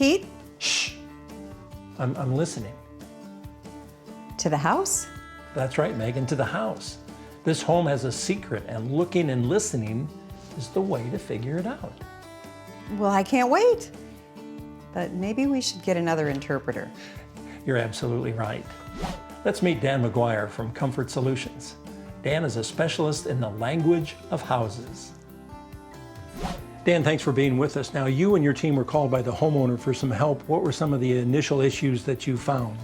Pete? Shh. I'm listening. To the house? That's right, Megan, to the house. This home has a secret, and looking and listening is the way to figure it out. Well, I can't wait. But maybe we should get another interpreter. You're absolutely right. Let's meet Dan McGuire from Comfort Solutions. Dan is a specialist in the language of houses. Dan, thanks for being with us. Now, you and your team were called by the homeowner for some help. What were some of the initial issues that you found?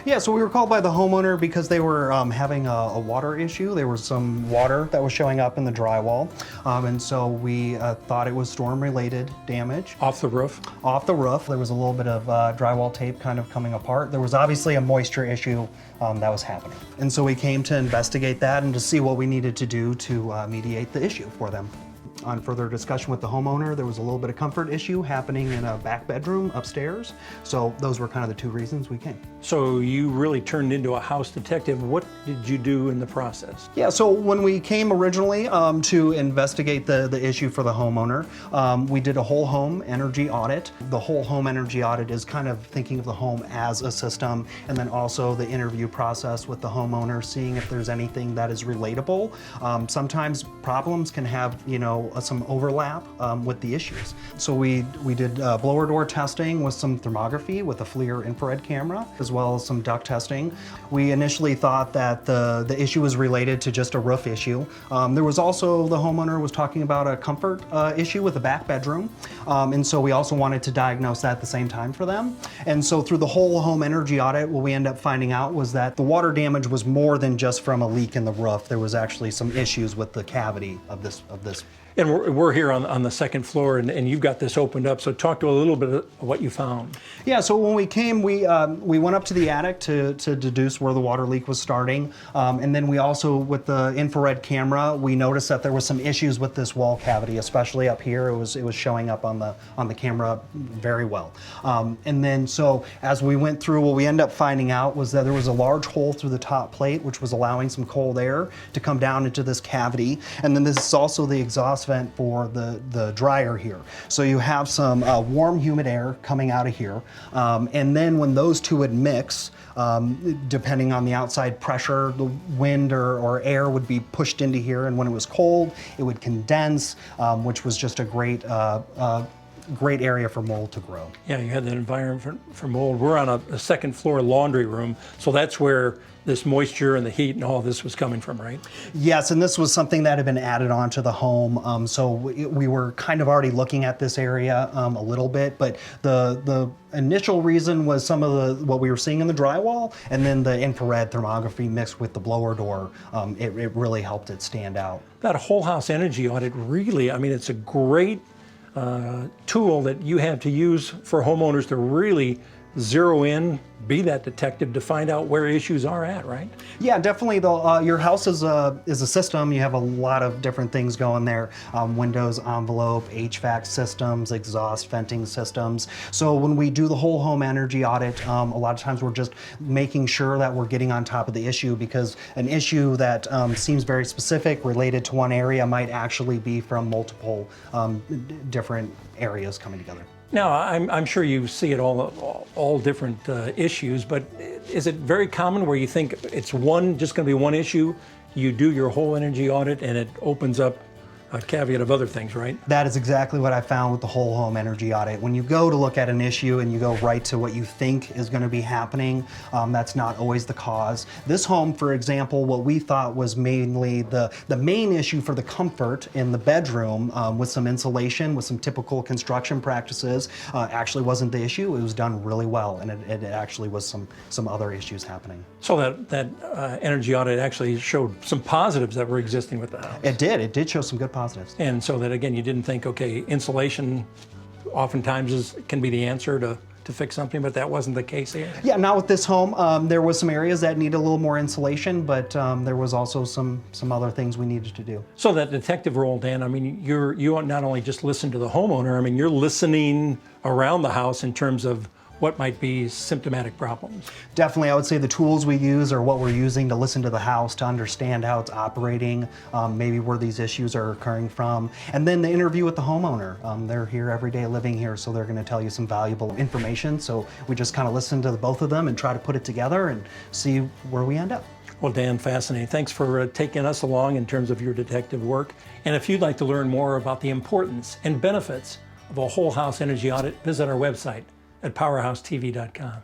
Yeah, so we were called by the homeowner because they were having a water issue. There was some water that was showing up in the drywall. And so we thought it was storm-related damage. Off the roof? Off the roof. There was a little bit of drywall tape kind of coming apart. There was obviously a moisture issue that was happening. And so we came to investigate that and to see what we needed to do to mediate the issue for them. On further discussion with the homeowner, there was a little bit of comfort issue happening in a back bedroom upstairs. So those were kind of the two reasons we came. So you really turned into a house detective. What did you do in the process? Yeah, so when we came originally to investigate the issue for the homeowner, we did a whole home energy audit. The whole home energy audit is kind of thinking of the home as a system, and then also the interview process with the homeowner, seeing if there's anything that is relatable. Sometimes problems can have, some overlap with the issues. So we did blower door testing with some thermography with a FLIR infrared camera, as well as some duct testing. We initially thought that the issue was related to just a roof issue. There was also, the homeowner was talking about a comfort issue with a back bedroom. And so we also wanted to diagnose that at the same time for them. And so through the whole home energy audit, what we ended up finding out was that the water damage was more than just from a leak in the roof. There was actually some issues with the cavity of this. And we're here on the second floor, and you've got this opened up, so talk to a little bit of what you found. Yeah, so when we came, we went up to the attic to deduce where the water leak was starting. And then we also, with the infrared camera, we noticed that there was some issues with this wall cavity, especially up here. It was showing up on the camera very well. And then so as we went through, what we ended up finding out was that there was a large hole through the top plate, which was allowing some cold air to come down into this cavity. And then this is also the exhaust vent for the dryer here. So you have some warm, humid air coming out of here. And then when those two would mix, depending on the outside pressure, the wind or air would be pushed into here. And when it was cold, it would condense, which was just a great area for mold to grow. Yeah, you had that environment for mold. We're on a second floor laundry room, so that's where this moisture and the heat and all this was coming from, right? Yes, and this was something that had been added onto the home. So we were kind of already looking at this area a little bit, but the initial reason was some of what we were seeing in the drywall, and then the infrared thermography mixed with the blower door. It really helped it stand out. That whole house energy audit really, it's a great tool that you have to use for homeowners to really zero in, be that detective to find out where issues are at, right? Yeah, definitely. Your house is a system. You have a lot of different things going there. Windows, envelope, HVAC systems, exhaust venting systems. So when we do the whole home energy audit, a lot of times we're just making sure that we're getting on top of the issue, because an issue that seems very specific, related to one area, might actually be from multiple different areas coming together. Now, I'm sure you see it all different issues, but is it very common where you think it's just going to be one issue, you do your whole energy audit, and it opens up a caveat of other things, right? That is exactly what I found with the whole home energy audit. When you go to look at an issue and you go right to what you think is going to be happening, that's not always the cause. This home, for example, what we thought was mainly the main issue for the comfort in the bedroom with some insulation, with some typical construction practices, actually wasn't the issue. It was done really well, and it actually was some other issues happening. So that energy audit actually showed some positives that were existing with the house. It did show some good positives. And so that, again, you didn't think, okay, insulation oftentimes can be the answer to fix something, but that wasn't the case here? Yeah, not with this home. There was some areas that needed a little more insulation, but there was also some other things we needed to do. So that detective role, Dan, you not only just listen to the homeowner, you're listening around the house in terms of what might be symptomatic problems. Definitely, I would say the tools we use are what we're using to listen to the house, to understand how it's operating, maybe where these issues are occurring from. And then the interview with the homeowner. They're here every day living here, so they're going to tell you some valuable information. So we just kind of listen to the both of them and try to put it together and see where we end up. Well, Dan, fascinating. Thanks for taking us along in terms of your detective work. And if you'd like to learn more about the importance and benefits of a whole house energy audit, visit our website at powerhousetv.com.